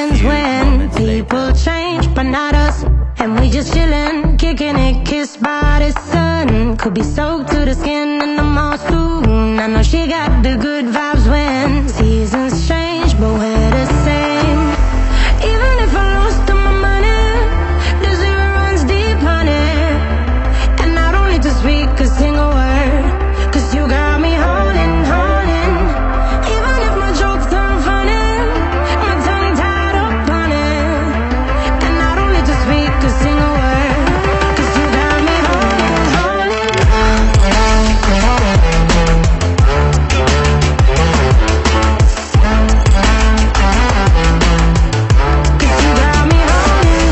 happens when people change, but not us. And we just chillin', kicking it, kissed by the sun. Could be soaked to the skin in the mall soon. I know she got the good vibes when seasons change, but we're the same. Even if I lost all my money, the zero runs deep, honey. And I don't need to speak a single word, 'cause you got me holding, holding. Even if my jokes aren't funny, my tongue tied up on it. And I don't need to speak a single word, 'cause you got me holding, holding. 'Cause you got me holding,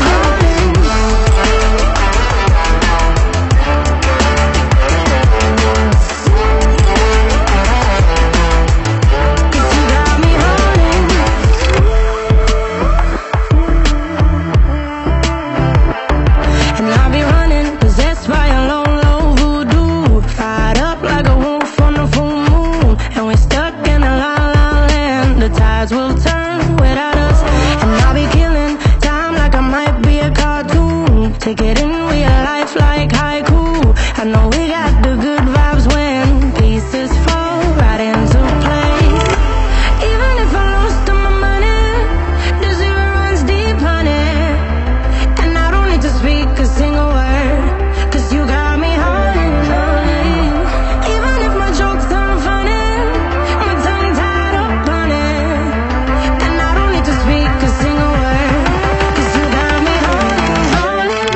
and I'll be running, possessed by a low, low voodoo. Fired up like a wolf on the full moon. And we're stuck in a la la land. The tides will turn without us. And I'll be killing time like I might be a cartoon. Take it in real life like haiku. I know we got the good vibes when pieces fall right into place. Even if I lost all my money, the zero runs deep, honey. And I don't need to speak a single word, 'cause you got me holding, holding. Even if my jokes aren't funny, my tongue tied up on it. And I don't need to speak a single word, 'cause you got me holding, holding.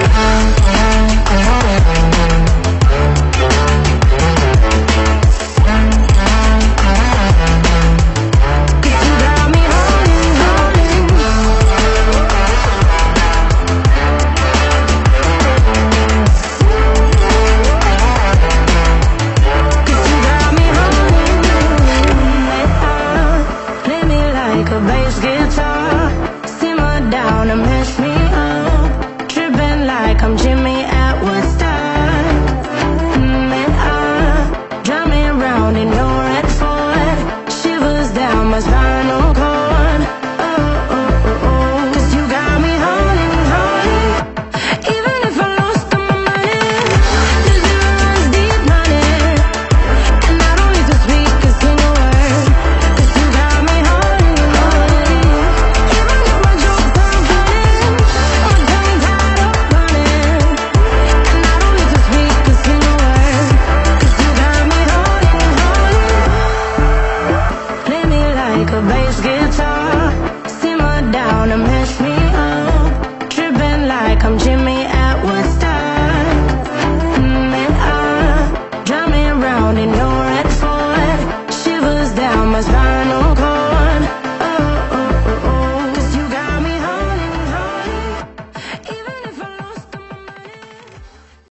'Cause you got me holding, play me like a bass guitar, simmer down and mess me up, tripping like I'm Jimmy at Woodstock. Drive me around in your red Ford, shivers down my spinal cord. Oh, oh, oh, oh. 'Cause you got me holding, holding. Even if I lost all my money, the zero runs deep, honey. And I don't need to speak a single word, 'cause you got me holding, holding. Even if my jokes aren't funny, my tongue tied up on it. And I don't need to speak a single word, 'cause you got me holding, holding. Play me like a bass guitar, simmer down and mess me